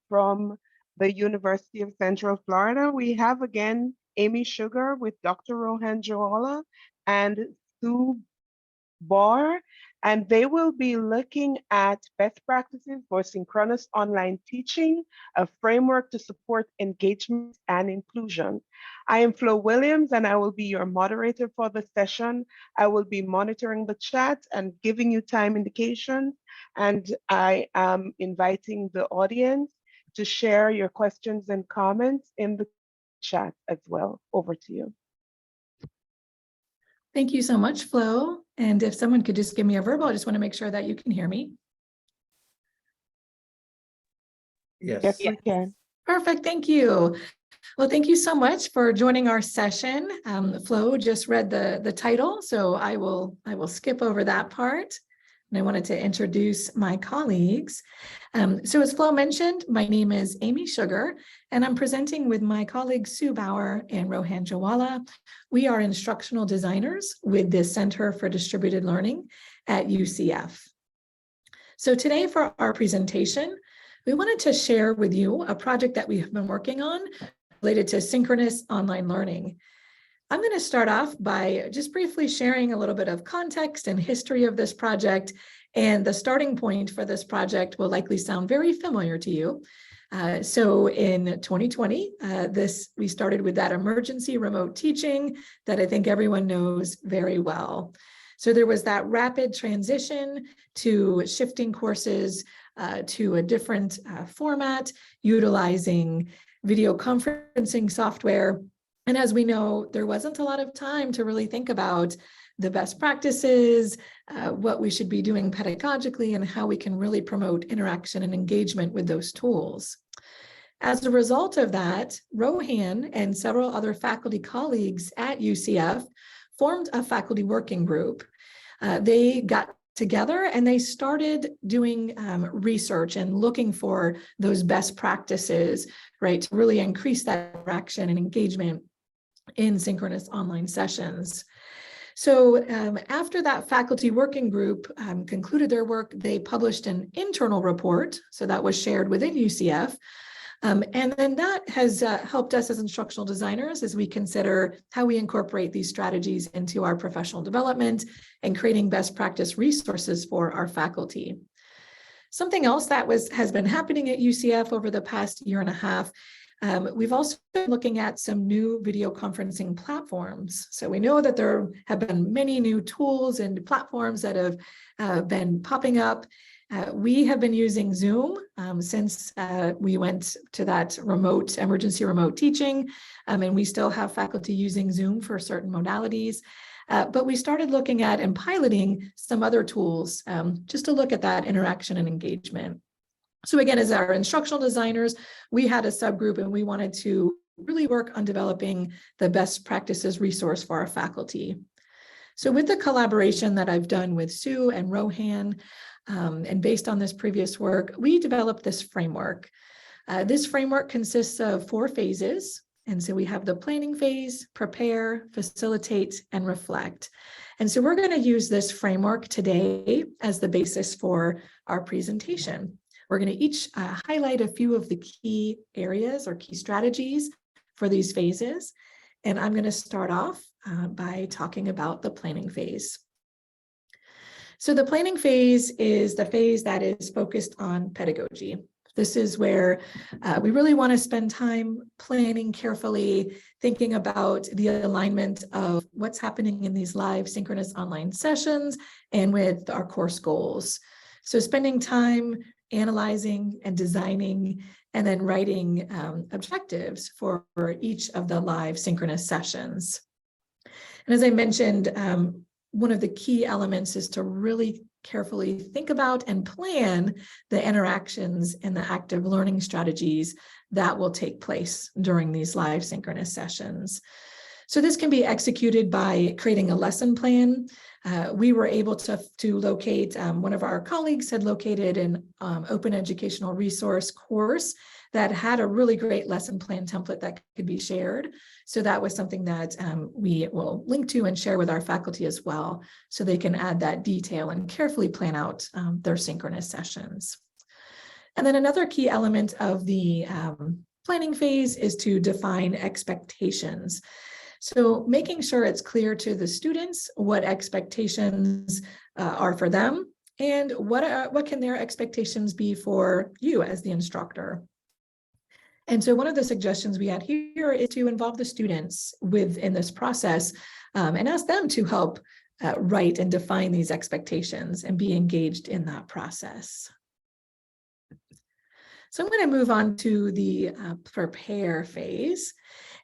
from the University of Central Florida. We have again Amy Sugar with Dr. Rohan Jowallah and Sue Bauer, and they will be looking at best practices for synchronous online teaching, a framework to support engagement and inclusion. I am Flo Williams, and I will be your moderator for the session. I will be monitoring the chat and giving you time indications, and I am inviting the audience to share your questions and comments in the chat as well. Over to you. Thank you so much, Flo. And if someone could just give me a verbal, I just want to make sure that you can hear me. Yes, we can. Perfect. Thank you. Well, thank you so much for joining our session. Flo just read the title, so I will skip over that part. And I wanted to introduce my colleagues. So as Flo mentioned, my name is Amy Sugar, and I'm presenting with my colleagues Sue Bauer and Rohan Jowallah. We are instructional designers with the Center for Distributed Learning at UCF. So today for our presentation, we wanted to share with you a project that we have been working on related to synchronous online learning. I'm going to start off by just briefly sharing a little bit of context and history of this project, and the starting point for this project will likely sound very familiar to you. So in 2020, we started with that emergency remote teaching that I think everyone knows very well. So there was that rapid transition to shifting courses to a different format, utilizing video conferencing software. And as we know, there wasn't a lot of time to really think about the best practices, what we should be doing pedagogically, and how we can really promote interaction and engagement with those tools. As a result of that, Rohan and several other faculty colleagues at UCF formed a faculty working group. They got together and they started doing research and looking for those best practices, right, to really increase that interaction and engagement in synchronous online sessions. So after that faculty working group concluded their work, they published an internal report. So that was shared within UCF. And then that has helped us as instructional designers as we consider how we incorporate these strategies into our professional development and creating best practice resources for our faculty. Something else that has been happening at UCF over the past year and a half, we've also been looking at some new video conferencing platforms. So we know that there have been many new tools and platforms that have been popping up. We have been using Zoom since we went to that emergency remote teaching, and we still have faculty using Zoom for certain modalities. But we started looking at and piloting some other tools just to look at that interaction and engagement. So again, as our instructional designers, we had a subgroup and we wanted to really work on developing the best practices resource for our faculty. So with the collaboration that I've done with Sue and Rohan, and based on this previous work, we developed this framework. This framework consists of 4 phases. And so we have the planning phase, prepare, facilitate, and reflect. And so we're going to use this framework today as the basis for our presentation. We're going to each highlight a few of the key areas or key strategies for these phases. And I'm going to start off by talking about the planning phase. So the planning phase is the phase that is focused on pedagogy. This is where we really want to spend time planning carefully, thinking about the alignment of what's happening in these live synchronous online sessions and with our course goals. So spending time analyzing and designing and then writing objectives for each of the live synchronous sessions. And as I mentioned, one of the key elements is to really carefully think about and plan the interactions and the active learning strategies that will take place during these live synchronous sessions. So this can be executed by creating a lesson plan. We were able to locate, one of our colleagues had located an open educational resource course that had a really great lesson plan template that could be shared. So that was something that we will link to and share with our faculty as well, so they can add that detail and carefully plan out their synchronous sessions. And then another key element of the planning phase is to define expectations. So making sure it's clear to the students what expectations are for them, and what can their expectations be for you as the instructor. And so one of the suggestions we had here is to involve the students within this process and ask them to help write and define these expectations and be engaged in that process. So I'm going to move on to the prepare phase.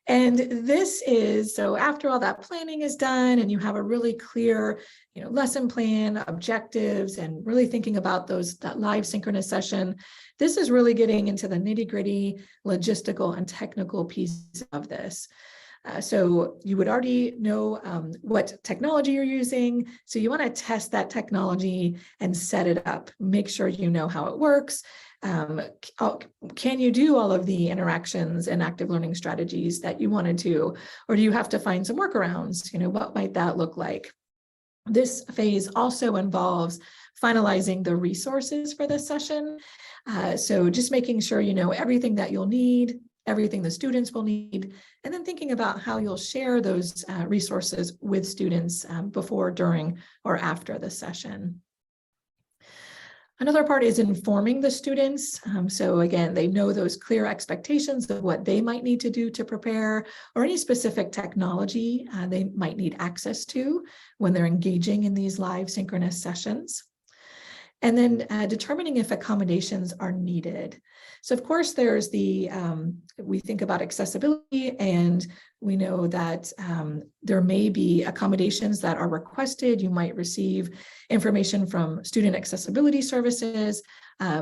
And this is, so after all that planning is done and you have a really clear, lesson plan, objectives, and really thinking about that live synchronous session, this is really getting into the nitty-gritty logistical and technical piece of this. So you would already know what technology you're using. So you want to test that technology and set it up. Make sure you know how it works. Can you do all of the interactions and active learning strategies that you wanted to, or do you have to find some workarounds? What might that look like? This phase also involves finalizing the resources for this session. So just making sure you know everything that you'll need, everything the students will need, and then thinking about how you'll share those resources with students before, during, or after the session. Another part is informing the students. So again, they know those clear expectations of what they might need to do to prepare, or any specific technology they might need access to when they're engaging in these live synchronous sessions. And then determining if accommodations are needed. So of course, there's we think about accessibility, and we know that there may be accommodations that are requested. You might receive information from student accessibility services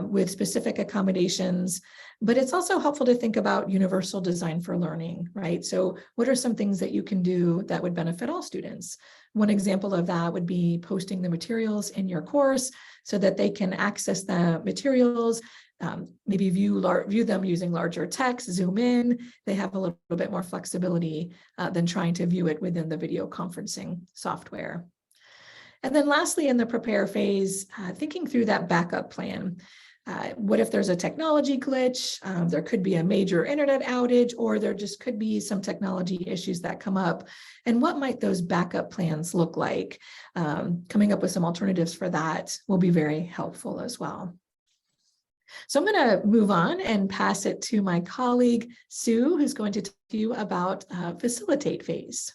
with specific accommodations, but it's also helpful to think about universal design for learning, right? So what are some things that you can do that would benefit all students? One example of that would be posting the materials in your course so that they can access the materials, maybe view them using larger text, zoom in. They have a little bit more flexibility than trying to view it within the video conferencing software. And then lastly, in the prepare phase, thinking through that backup plan. What if there's a technology glitch? There could be a major internet outage, or there just could be some technology issues that come up. And what might those backup plans look like? Coming up with some alternatives for that will be very helpful as well. So I'm going to move on and pass it to my colleague, Sue, who's going to tell you about facilitate phase.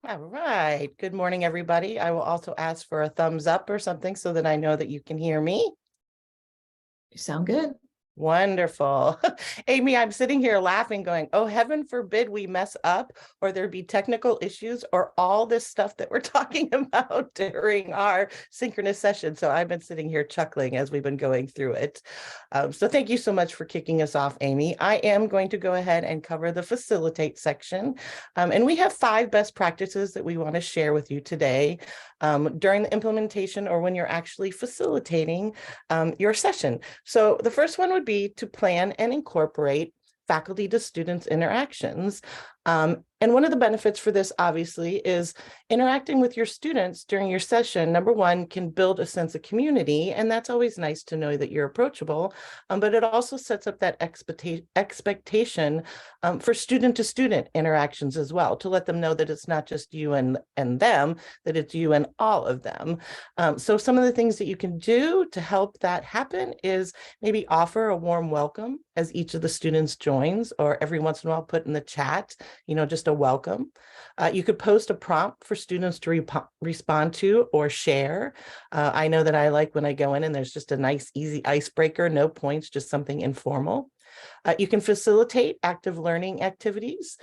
All right. Good morning, everybody. I will also ask for a thumbs up or something so that I know that you can hear me. You sound good. Wonderful. Amy, I'm sitting here laughing going, oh, heaven forbid we mess up or there be technical issues or all this stuff that we're talking about during our synchronous session. So I've been sitting here chuckling as we've been going through it. So thank you so much for kicking us off, Amy. I am going to go ahead and cover the facilitate section. And we have 5 best practices that we want to share with you today during the implementation or when you're actually facilitating your session. So the first one would be to plan and incorporate faculty to students interactions. And one of the benefits for this, obviously, is interacting with your students during your session. Number one, can build a sense of community, and that's always nice to know that you're approachable, but it also sets up that expectation for student-to-student interactions as well, to let them know that it's not just you and them, that it's you and all of them. So some of the things that you can do to help that happen is maybe offer a warm welcome as each of the students joins, or every once in a while put in the chat, just a welcome. You could post a prompt for students to respond to or share. I know that I like when I go in and there's just a nice, easy icebreaker, no points, just something informal. You can facilitate active learning activities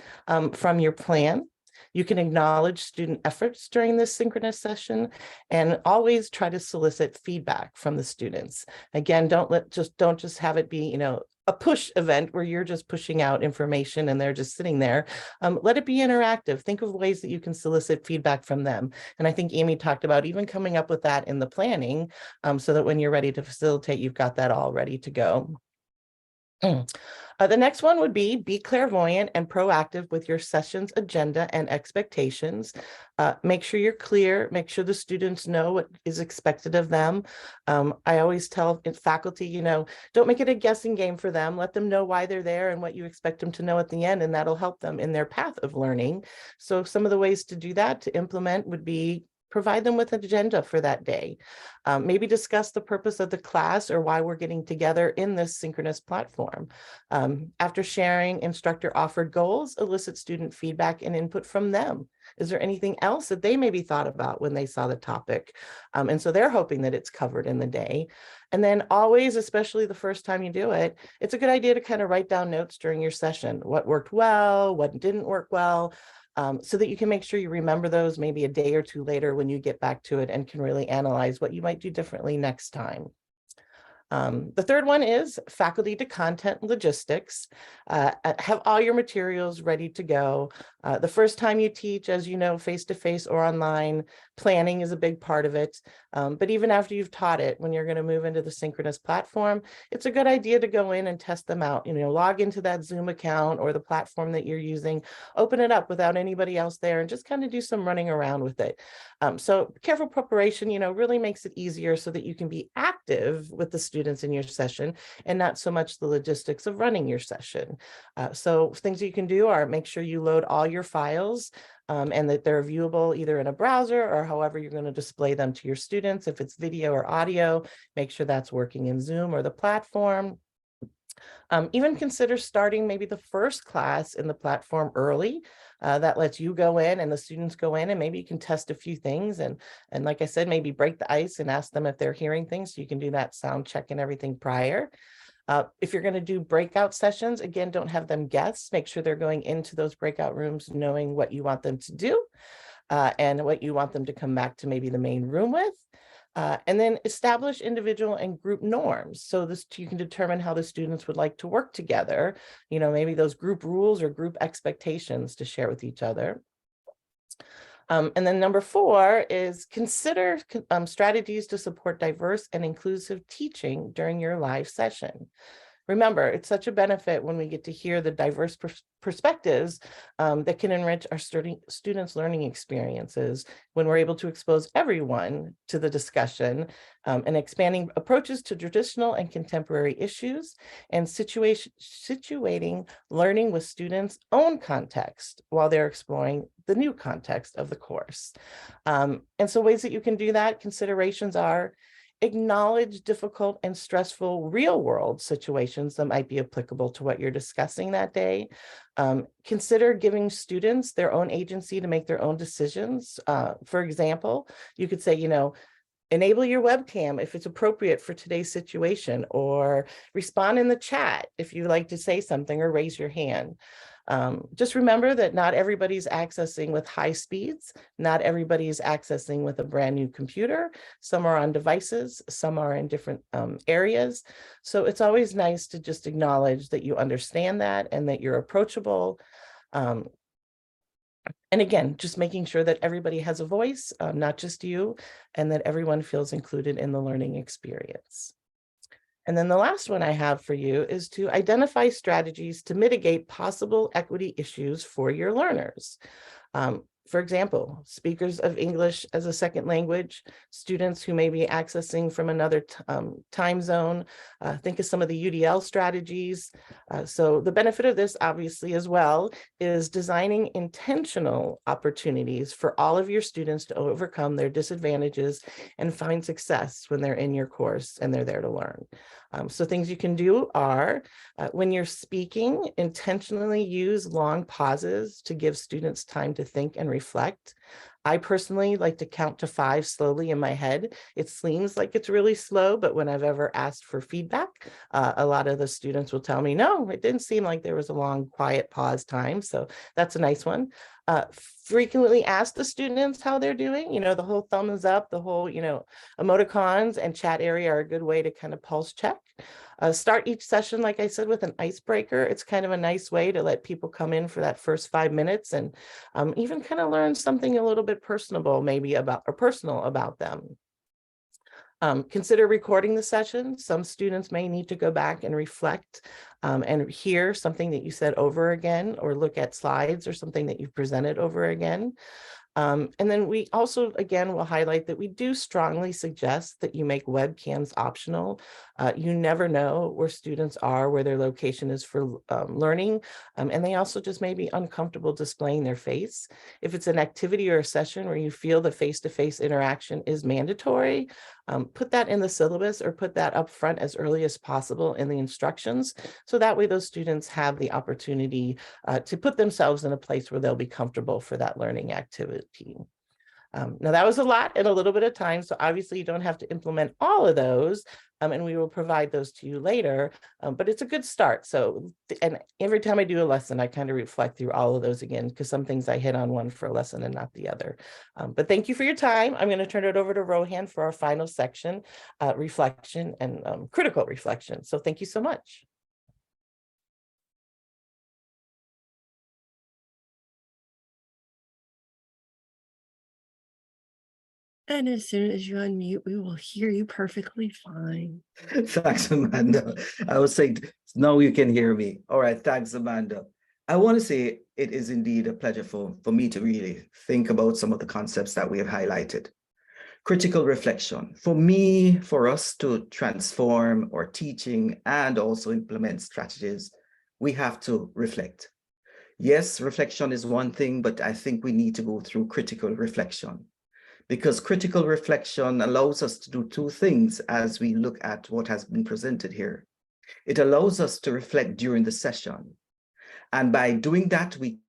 from your plan. You can acknowledge student efforts during this synchronous session, and always try to solicit feedback from the students. Again, don't just have it be, a push event where you're just pushing out information and they're just sitting there. Let it be interactive. Think of ways that you can solicit feedback from them. And I think Amy talked about even coming up with that in the planning so that when you're ready to facilitate, you've got that all ready to go. The next one would be clairvoyant and proactive with your session's agenda and expectations. Make sure you're clear, make sure the students know what is expected of them. I always tell faculty, don't make it a guessing game for them. Let them know why they're there and what you expect them to know at the end, and that'll help them in their path of learning. So some of the ways to do that, to implement, would be provide them with an agenda for that day. Maybe discuss the purpose of the class or why we're getting together in this synchronous platform. After sharing, instructor offered goals, elicit student feedback and input from them. Is there anything else that they maybe thought about when they saw the topic? And so they're hoping that it's covered in the day. And then always, especially the first time you do it, it's a good idea to kind of write down notes during your session. What worked well, what didn't work well, so that you can make sure you remember those maybe a day or two later when you get back to it and can really analyze what you might do differently next time. The third one is faculty to content logistics. Have all your materials ready to go. The first time you teach, as you know, face-to-face or online, planning is a big part of it. But even after you've taught it, when you're going to move into the Synchronous platform, it's a good idea to go in and test them out. Log into that Zoom account or the platform that you're using, open it up without anybody else there, and just kind of do some running around with it. So careful preparation, really makes it easier so that you can be active with the students in your session and not so much the logistics of running your session. So things you can do are make sure you load all your files and that they're viewable either in a browser or however you're going to display them to your students. If it's video or audio, make sure that's working in Zoom or the platform. Even consider starting maybe the first class in the platform early. That lets you go in and the students go in, and maybe you can test a few things. And like I said, maybe break the ice and ask them if they're hearing things. So you can do that sound check and everything prior. If you're going to do breakout sessions, again, don't have them guess. Make sure they're going into those breakout rooms knowing what you want them to do and what you want them to come back to maybe the main room with. And then establish individual and group norms. So you can determine how the students would like to work together, maybe those group rules or group expectations to share with each other. And then number 4 is consider strategies to support diverse and inclusive teaching during your live session. Remember, it's such a benefit when we get to hear the diverse perspectives that can enrich our students' learning experiences when we're able to expose everyone to the discussion and expanding approaches to traditional and contemporary issues and situating learning with students' own context while they're exploring the new context of the course. And so ways that you can do that, considerations are: acknowledge difficult and stressful real-world situations that might be applicable to what you're discussing that day. Consider giving students their own agency to make their own decisions. For example, you could say, enable your webcam if it's appropriate for today's situation, or respond in the chat if you'd like to say something or raise your hand. Just remember that not everybody's accessing with high speeds. Not everybody's accessing with a brand new computer. Some are on devices, some are in different areas. So it's always nice to just acknowledge that you understand that and that you're approachable. And again, just making sure that everybody has a voice, not just you, and that everyone feels included in the learning experience. And then the last one I have for you is to identify strategies to mitigate possible equity issues for your learners. For example, speakers of English as a second language, students who may be accessing from another time zone. Think of some of the UDL strategies. So the benefit of this, obviously, as well, is designing intentional opportunities for all of your students to overcome their disadvantages and find success when they're in your course and they're there to learn. So things you can do are, when you're speaking, intentionally use long pauses to give students time to think and reflect. I personally like to count to 5 slowly in my head. It seems like it's really slow, but when I've ever asked for feedback, a lot of the students will tell me, no, it didn't seem like there was a long, quiet pause time. So that's a nice one. Frequently ask the students how they're doing. The whole thumbs up, the whole, emoticons and chat area are a good way to kind of pulse check. Start each session, like I said, with an icebreaker. It's kind of a nice way to let people come in for that first 5 minutes and even kind of learn something a little bit personal about them. Consider recording the session. Some students may need to go back and reflect and hear something that you said over again, or look at slides or something that you've presented over again. And then we also, again, will highlight that we do strongly suggest that you make webcams optional. You never know where students are, where their location is for learning, and they also just may be uncomfortable displaying their face. If it's an activity or a session where you feel the face-to-face interaction is mandatory, put that in the syllabus or put that up front as early as possible in the instructions. So that way those students have the opportunity to put themselves in a place where they'll be comfortable for that learning activity. Now that was a lot in a little bit of time, so obviously you don't have to implement all of those, and we will provide those to you later, but it's a good start. So, and every time I do a lesson, I kind of reflect through all of those again, because some things I hit on one for a lesson and not the other. But thank you for your time. I'm going to turn it over to Rohan for our final section, reflection and critical reflection. So thank you so much. And as soon as you unmute, we will hear you perfectly fine. Thanks, Amanda. I was saying, now you can hear me. All right, thanks, Amanda. I want to say it is indeed a pleasure for me to really think about some of the concepts that we have highlighted. Critical reflection. For me, for us to transform our teaching and also implement strategies, we have to reflect. Yes, reflection is one thing, but I think we need to go through critical reflection, because critical reflection allows us to do two things as we look at what has been presented here. It allows us to reflect during the session. And by doing that, we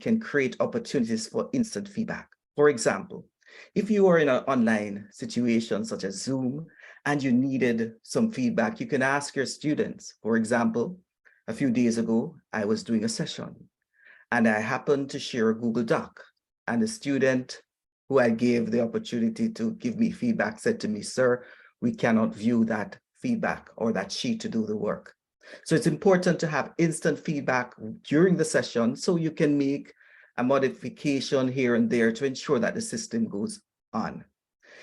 can create opportunities for instant feedback. For example, if you are in an online situation such as Zoom and you needed some feedback, you can ask your students. For example, a few days ago, I was doing a session and I happened to share a Google Doc, and the student who I gave the opportunity to give me feedback said to me, "Sir, we cannot view that feedback or that sheet to do the work." So it's important to have instant feedback during the session so you can make a modification here and there to ensure that the system goes on.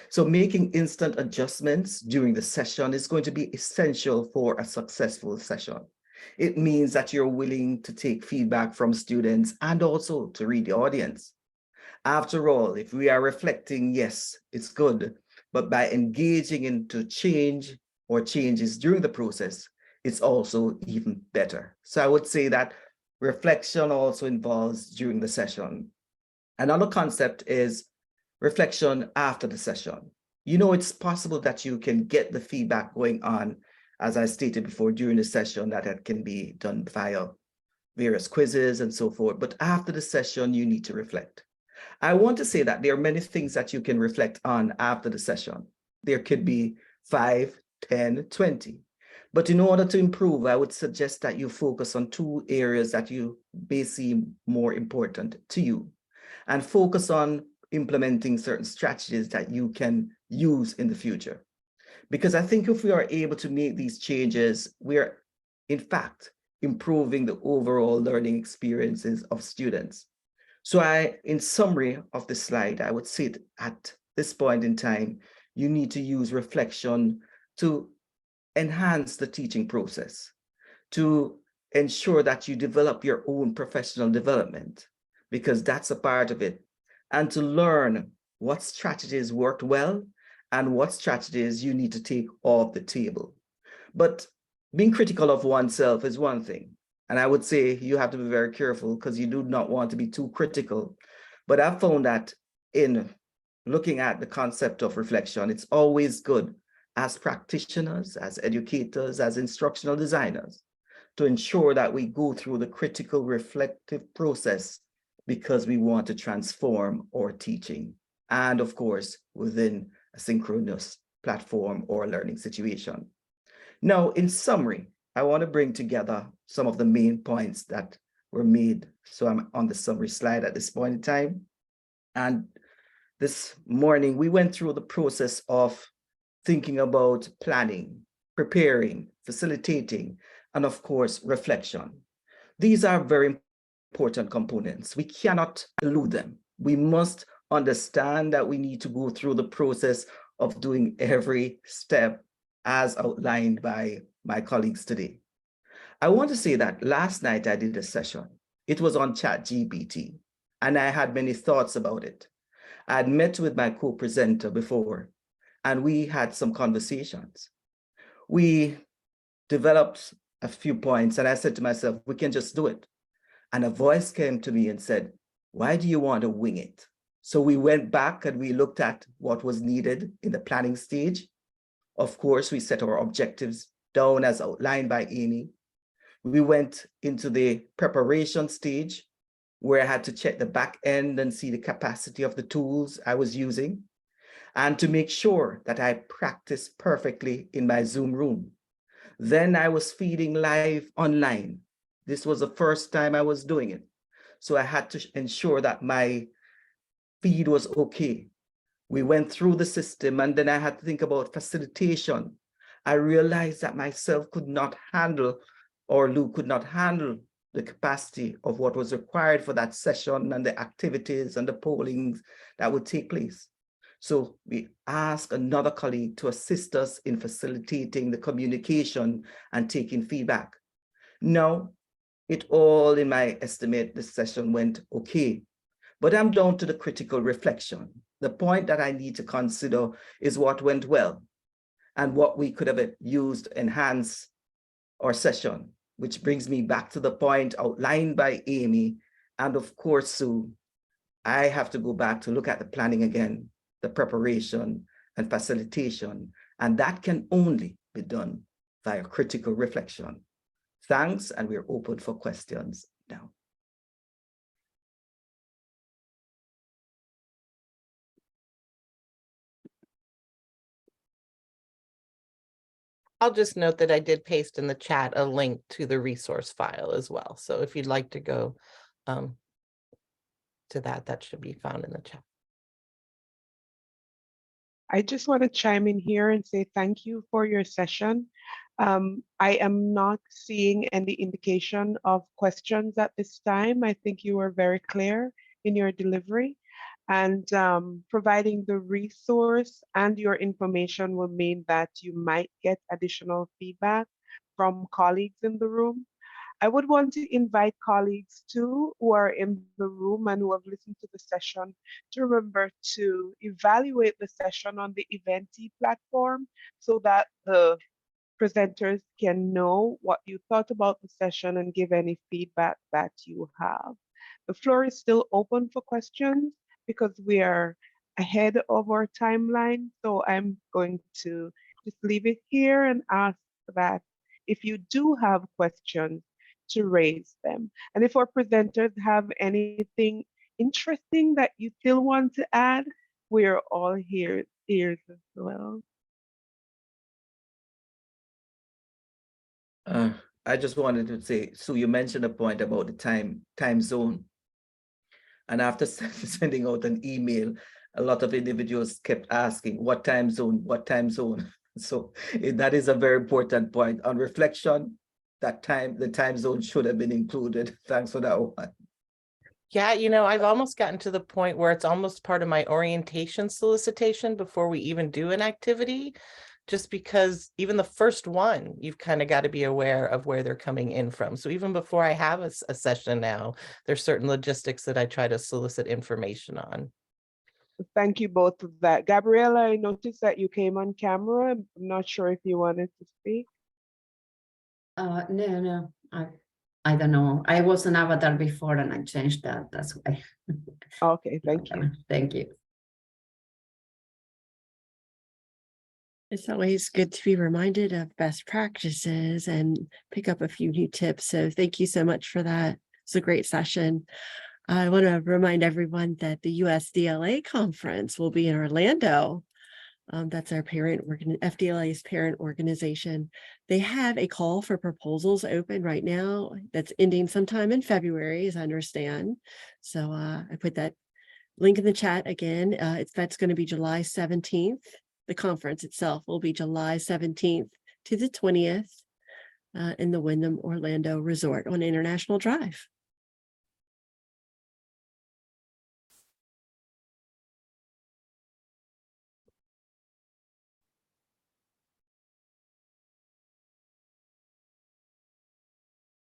So making instant adjustments during the session is going to be essential for a successful session. It means that you're willing to take feedback from students and also to read the audience. After all, if we are reflecting, yes, it's good, but by engaging into change or changes during the process, it's also even better. So I would say that reflection also involves during the session. Another concept is reflection after the session. You know, it's possible that you can get the feedback going on, as I stated before, during the session, that it can be done via various quizzes and so forth. But after the session, you need to reflect. I want to say that there are many things that you can reflect on after the session. There could be 5, 10, 20. But in order to improve, I would suggest that you focus on 2 areas that you may seem more important to you, and focus on implementing certain strategies that you can use in the future. Because I think if we are able to make these changes, we are, in fact, improving the overall learning experiences of students. So in summary of the slide, I would say at this point in time, you need to use reflection to enhance the teaching process, to ensure that you develop your own professional development, because that's a part of it, and to learn what strategies worked well and what strategies you need to take off the table. But being critical of oneself is one thing. And I would say you have to be very careful because you do not want to be too critical. But I've found that in looking at the concept of reflection, it's always good as practitioners, as educators, as instructional designers, to ensure that we go through the critical reflective process, because we want to transform our teaching, and of course, within a synchronous platform or learning situation. Now, in summary, I want to bring together some of the main points that were made. So I'm on the summary slide at this point in time. And this morning, we went through the process of thinking about planning, preparing, facilitating, and of course, reflection. These are very important components. We cannot elude them. We must understand that we need to go through the process of doing every step as outlined by my colleagues today. I want to say that last night I did a session. It was on ChatGPT, and I had many thoughts about it. I had met with my co-presenter before, and we had some conversations. We developed a few points, and I said to myself, we can just do it. And a voice came to me and said, why do you want to wing it? So we went back and we looked at what was needed in the planning stage. Of course, we set our objectives down as outlined by Amy. We went into the preparation stage where I had to check the back end and see the capacity of the tools I was using, and to make sure that I practiced perfectly in my Zoom room. Then I was feeding live online. This was the first time I was doing it. So I had to ensure that my feed was okay. We went through the system, and then I had to think about facilitation. I realized that myself could not handle, or Lou could not handle, the capacity of what was required for that session and the activities and the pollings that would take place. So we asked another colleague to assist us in facilitating the communication and taking feedback. Now, it all, in my estimate, this session went okay, but I'm down to the critical reflection. The point that I need to consider is what went well and what we could have used to enhance our session, which brings me back to the point outlined by Amy. And of course, Sue, I have to go back to look at the planning again, the preparation and facilitation, and that can only be done via critical reflection. Thanks, and we're open for questions now. I'll just note that I did paste in the chat a link to the resource file as well. So if you'd like to go to that, that should be found in the chat. I just want to chime in here and say thank you for your session. I am not seeing any indication of questions at this time. I think you were very clear in your delivery, and providing the resource and your information will mean that you might get additional feedback from colleagues in the room. I would want to invite colleagues too who are in the room and who have listened to the session to remember to evaluate the session on the Eventee platform so that the presenters can know what you thought about the session and give any feedback that you have. The floor is still open for questions because we are ahead of our timeline. So I'm going to just leave it here and ask that if you do have questions, to raise them. And if our presenters have anything interesting that you still want to add, we're all here, ears as well. I just wanted to say, Sue, you mentioned a point about the time zone. And after sending out an email, a lot of individuals kept asking, what time zone, what time zone? So that is a very important point. On reflection, the time zone should have been included. Thanks for that one. Yeah, you know, I've almost gotten to the point where it's almost part of my orientation solicitation before we even do an activity, just because even the first one, you've kind of got to be aware of where they're coming in from. So even before I have a session now, there's certain logistics that I try to solicit information on. Thank you both for that. Gabriella, I noticed that you came on camera. I'm not sure if you wanted to speak. No, I don't know. I was an avatar before and I changed that. That's why. Okay, thank you. Thank you. It's always good to be reminded of best practices and pick up a few new tips. So thank you so much for that. It's a great session. I want to remind everyone that the USDLA conference will be in Orlando. That's our FDLA's parent organization. They have a call for proposals open right now that's ending sometime in February, as I understand. So I put that link in the chat again. That's going to be July 17th. The conference itself will be July 17th to the 20th in the Wyndham Orlando Resort on International Drive.